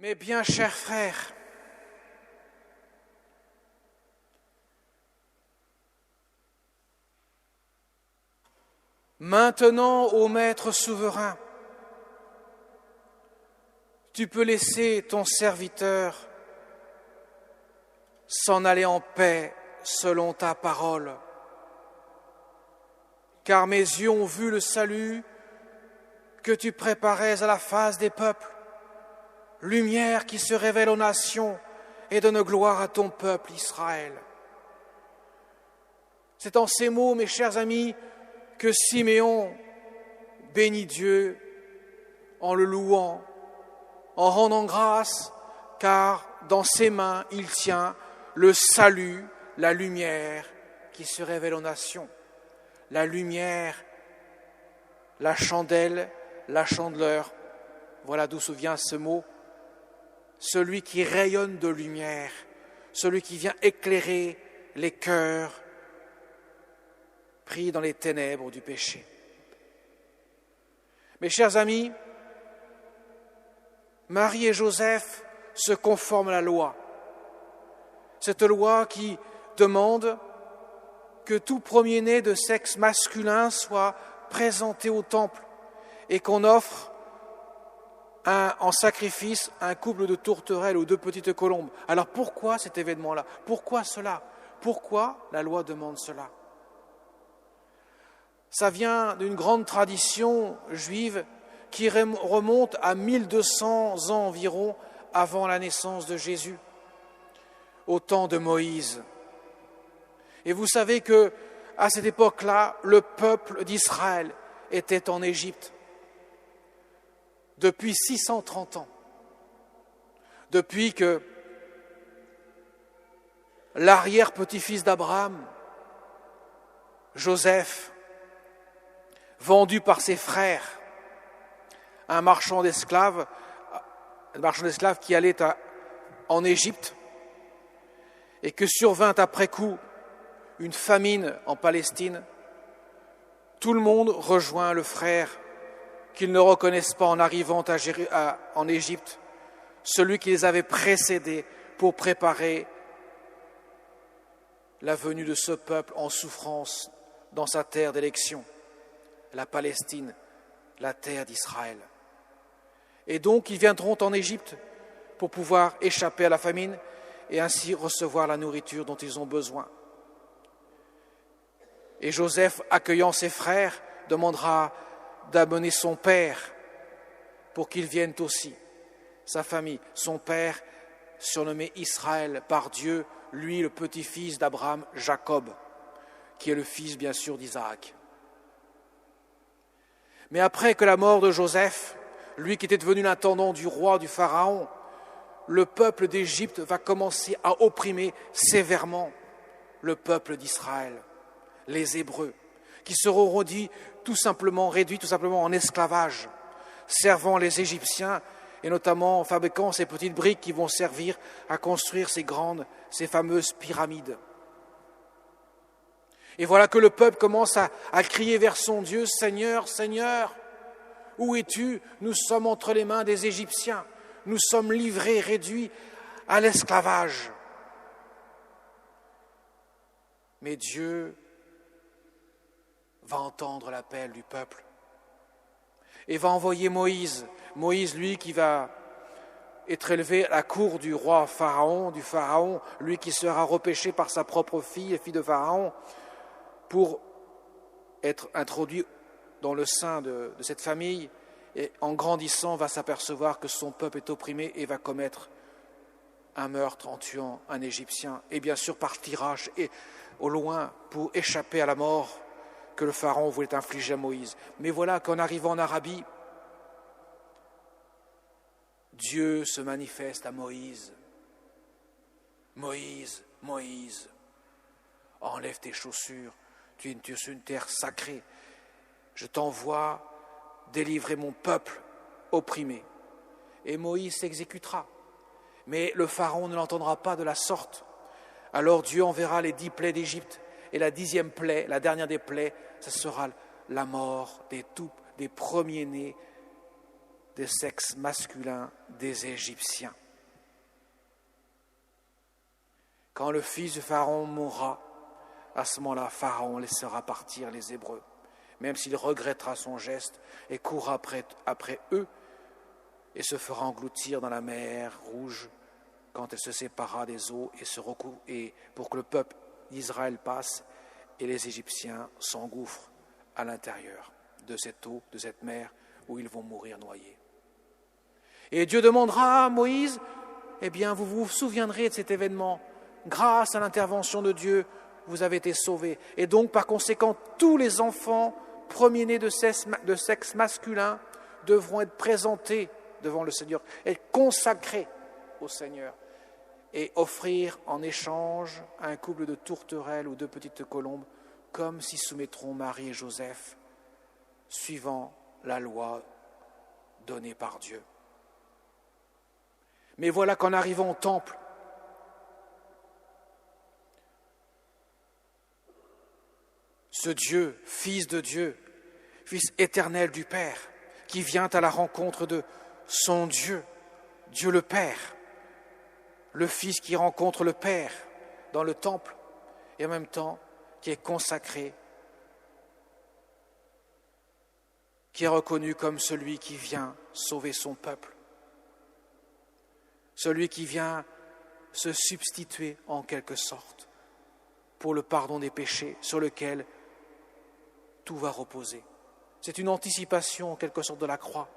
Mes bien chers frères, maintenant, ô Maître souverain, tu peux laisser ton serviteur s'en aller en paix selon ta parole. Car mes yeux ont vu le salut que tu préparais à la face des peuples, lumière qui se révèle aux nations et donne gloire à ton peuple Israël. C'est en ces mots, mes chers amis, que Siméon bénit Dieu en le louant, en rendant grâce, car dans ses mains il tient le salut, la lumière qui se révèle aux nations. La lumière, la chandelle, la chandeleur, voilà d'où se vient ce mot. Celui qui rayonne de lumière, celui qui vient éclairer les cœurs pris dans les ténèbres du péché. Mes chers amis, Marie et Joseph se conforment à la loi. Cette loi qui demande que tout premier-né de sexe masculin soit présenté au temple et qu'on offre en sacrifice un couple de tourterelles ou 2 petites colombes. Alors pourquoi cet événement-là? Pourquoi cela? Pourquoi la loi demande cela? Ça vient d'une grande tradition juive qui remonte à 1200 ans environ avant la naissance de Jésus, au temps de Moïse. Et vous savez que à cette époque-là, le peuple d'Israël était en Égypte depuis 630 ans, depuis que l'arrière-petit-fils d'Abraham, Joseph, vendu par ses frères, un marchand d'esclaves qui allait en Égypte, et que survint après coup une famine en Palestine, tout le monde rejoint le frère qu'ils ne reconnaissent pas en arrivant en Égypte, celui qui les avait précédés pour préparer la venue de ce peuple en souffrance dans sa terre d'élection, la Palestine, la terre d'Israël. Et donc ils viendront en Égypte pour pouvoir échapper à la famine et ainsi recevoir la nourriture dont ils ont besoin. Et Joseph, accueillant ses frères, demandera d'amener son père pour qu'il vienne aussi, sa famille. Son père, surnommé Israël par Dieu, lui le petit-fils d'Abraham, Jacob, qui est le fils bien sûr d'Isaac. Mais après que la mort de Joseph, lui qui était devenu l'intendant du roi, du Pharaon, le peuple d'Égypte va commencer à opprimer sévèrement le peuple d'Israël, les Hébreux, qui seront réduits tout simplement en esclavage, servant les Égyptiens et notamment en fabriquant ces petites briques qui vont servir à construire ces fameuses pyramides. Et voilà que le peuple commence à crier vers son Dieu, « Seigneur, Seigneur, où es-tu? Nous sommes entre les mains des Égyptiens, nous sommes livrés, réduits à l'esclavage. » Mais Dieu va entendre l'appel du peuple et va envoyer Moïse. Moïse, lui, qui va être élevé à la cour du roi Pharaon, lui qui sera repêché par sa propre fille de Pharaon, pour être introduit dans le sein de cette famille, et en grandissant va s'apercevoir que son peuple est opprimé et va commettre un meurtre en tuant un Égyptien, et bien sûr partira au loin pour échapper à la mort que le Pharaon voulait infliger à Moïse. Mais voilà qu'en arrivant en Arabie, Dieu se manifeste à Moïse. Moïse, Moïse, enlève tes chaussures, tu es sur une terre sacrée. Je t'envoie délivrer mon peuple opprimé. Et Moïse s'exécutera. Mais le Pharaon ne l'entendra pas de la sorte. Alors Dieu enverra les 10 plaies d'Égypte. Et la 10e plaie, la dernière des plaies, ce sera la mort des premiers-nés des sexes masculins des Égyptiens. Quand le fils de Pharaon mourra, à ce moment-là, Pharaon laissera partir les Hébreux, même s'il regrettera son geste et courra après eux et se fera engloutir dans la mer Rouge quand elle se séparera des eaux et pour que le peuple d'Israël passe et les Égyptiens s'engouffrent à l'intérieur de cette eau, de cette mer où ils vont mourir noyés. Et Dieu demandera à Moïse, eh bien vous vous souviendrez de cet événement. Grâce à l'intervention de Dieu, vous avez été sauvés. Et donc, par conséquent, tous les enfants premiers-nés de sexe masculin devront être présentés devant le Seigneur, être consacrés au Seigneur et offrir en échange un couple de tourterelles ou de petites colombes, comme s'y soumettront Marie et Joseph, suivant la loi donnée par Dieu. Mais voilà qu'en arrivant au temple, ce Dieu, Fils de Dieu, Fils éternel du Père, qui vient à la rencontre de son Dieu, Dieu le Père, le Fils qui rencontre le Père dans le temple et en même temps qui est consacré, qui est reconnu comme celui qui vient sauver son peuple, celui qui vient se substituer en quelque sorte pour le pardon des péchés sur lequel tout va reposer. C'est une anticipation en quelque sorte de la croix.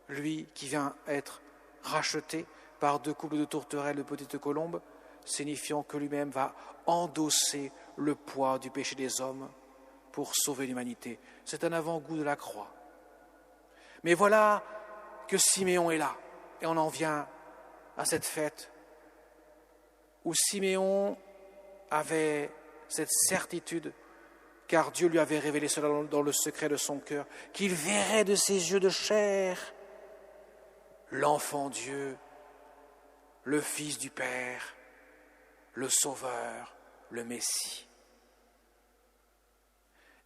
Lui qui vient être racheté par 2 couples de tourterelles de petites colombes, signifiant que lui-même va endosser le poids du péché des hommes pour sauver l'humanité. C'est un avant-goût de la croix. Mais voilà que Siméon est là, et on en vient à cette fête où Siméon avait cette certitude, car Dieu lui avait révélé cela dans le secret de son cœur, qu'il verrait de ses yeux de chair l'enfant Dieu, le Fils du Père, le Sauveur, le Messie.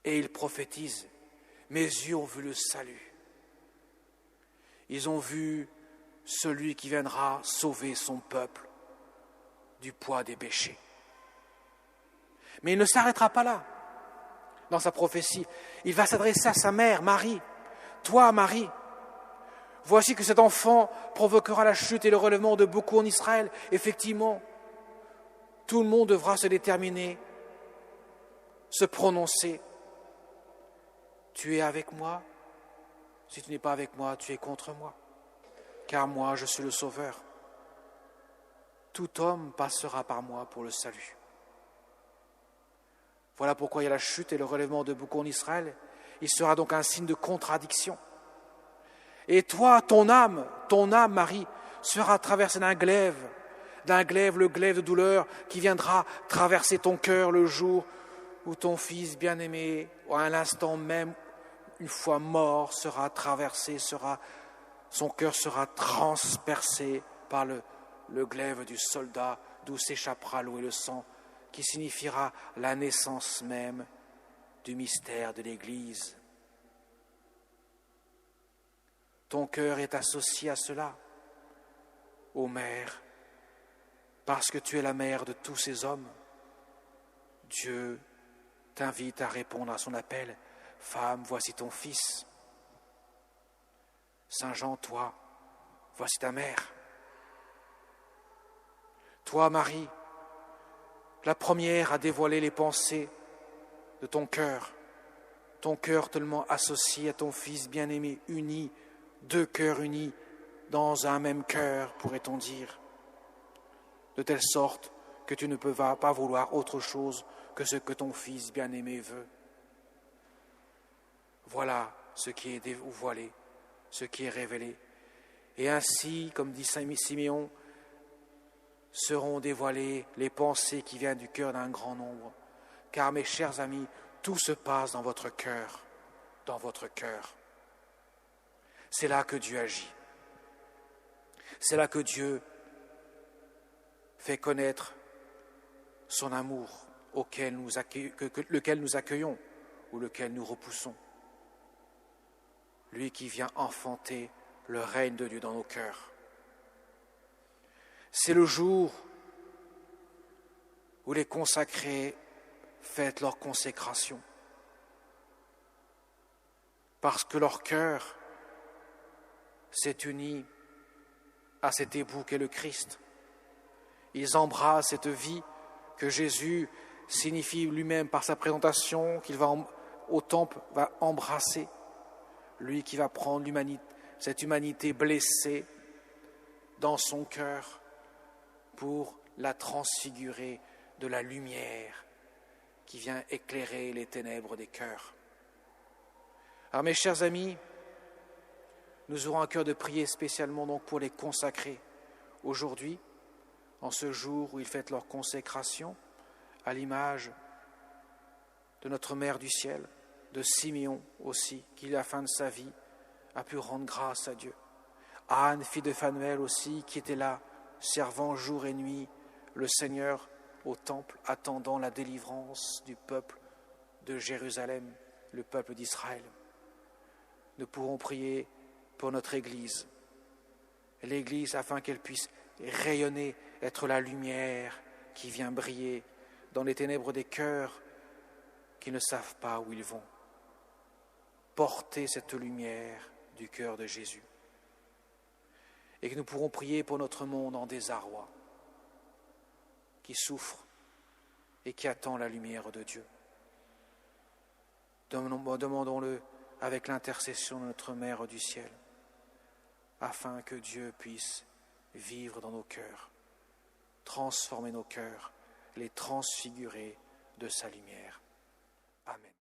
Et il prophétise, mes yeux ont vu le salut. Ils ont vu celui qui viendra sauver son peuple du poids des péchés. Mais il ne s'arrêtera pas là. Dans sa prophétie, il va s'adresser à sa mère, Marie. Toi, Marie, voici que cet enfant provoquera la chute et le relèvement de beaucoup en Israël. Effectivement, tout le monde devra se déterminer, se prononcer. Tu es avec moi? Si tu n'es pas avec moi, tu es contre moi. Car moi, je suis le Sauveur. Tout homme passera par moi pour le salut. Voilà pourquoi il y a la chute et le relèvement de beaucoup en Israël. Il sera donc un signe de contradiction. Et toi, ton âme, Marie, sera traversée d'un glaive, le glaive de douleur qui viendra traverser ton cœur le jour où ton fils bien-aimé, à l'instant même, une fois mort, sera traversé, son cœur sera transpercé par le glaive du soldat, d'où s'échappera l'eau et le sang, qui signifiera la naissance même du mystère de l'Église. Ton cœur est associé à cela, ô mère, parce que tu es la mère de tous ces hommes. Dieu t'invite à répondre à son appel. Femme, voici ton fils. Saint Jean, toi, voici ta mère. Toi, Marie, la première à dévoiler les pensées de ton cœur tellement associé à ton Fils bien-aimé, uni, 2 cœurs unis dans un même cœur, pourrait-on dire, de telle sorte que tu ne peux pas vouloir autre chose que ce que ton Fils bien-aimé veut. Voilà ce qui est dévoilé, ce qui est révélé. Et ainsi, comme dit Saint Siméon, seront dévoilées les pensées qui viennent du cœur d'un grand nombre. Car, mes chers amis, tout se passe dans votre cœur, dans votre cœur. C'est là que Dieu agit. C'est là que Dieu fait connaître son amour lequel nous accueillons ou lequel nous repoussons. lui qui vient enfanter le règne de Dieu dans nos cœurs. C'est le jour où les consacrés fêtent leur consécration, parce que leur cœur s'est uni à cet époux qu'est le Christ. Ils embrassent cette vie que Jésus signifie lui-même par sa présentation, qu'il va au temple, va embrasser, lui qui va prendre cette humanité blessée dans son cœur pour la transfigurer de la lumière qui vient éclairer les ténèbres des cœurs. Alors mes chers amis, nous aurons à cœur de prier spécialement donc pour les consacrés aujourd'hui, en ce jour où ils fêtent leur consécration, à l'image de notre Mère du ciel, de Siméon aussi, qui à la fin de sa vie a pu rendre grâce à Dieu. Anne, fille de Phanuel aussi, qui était là, servant jour et nuit le Seigneur au temple, attendant la délivrance du peuple de Jérusalem, le peuple d'Israël. Nous pourrons prier pour notre Église, l'Église afin qu'elle puisse rayonner, être la lumière qui vient briller dans les ténèbres des cœurs qui ne savent pas où ils vont. Porter cette lumière du cœur de Jésus. Et que nous pourrons prier pour notre monde en désarroi, qui souffre et qui attend la lumière de Dieu. Demandons-le avec l'intercession de notre Mère du ciel, afin que Dieu puisse vivre dans nos cœurs, transformer nos cœurs, les transfigurer de sa lumière. Amen.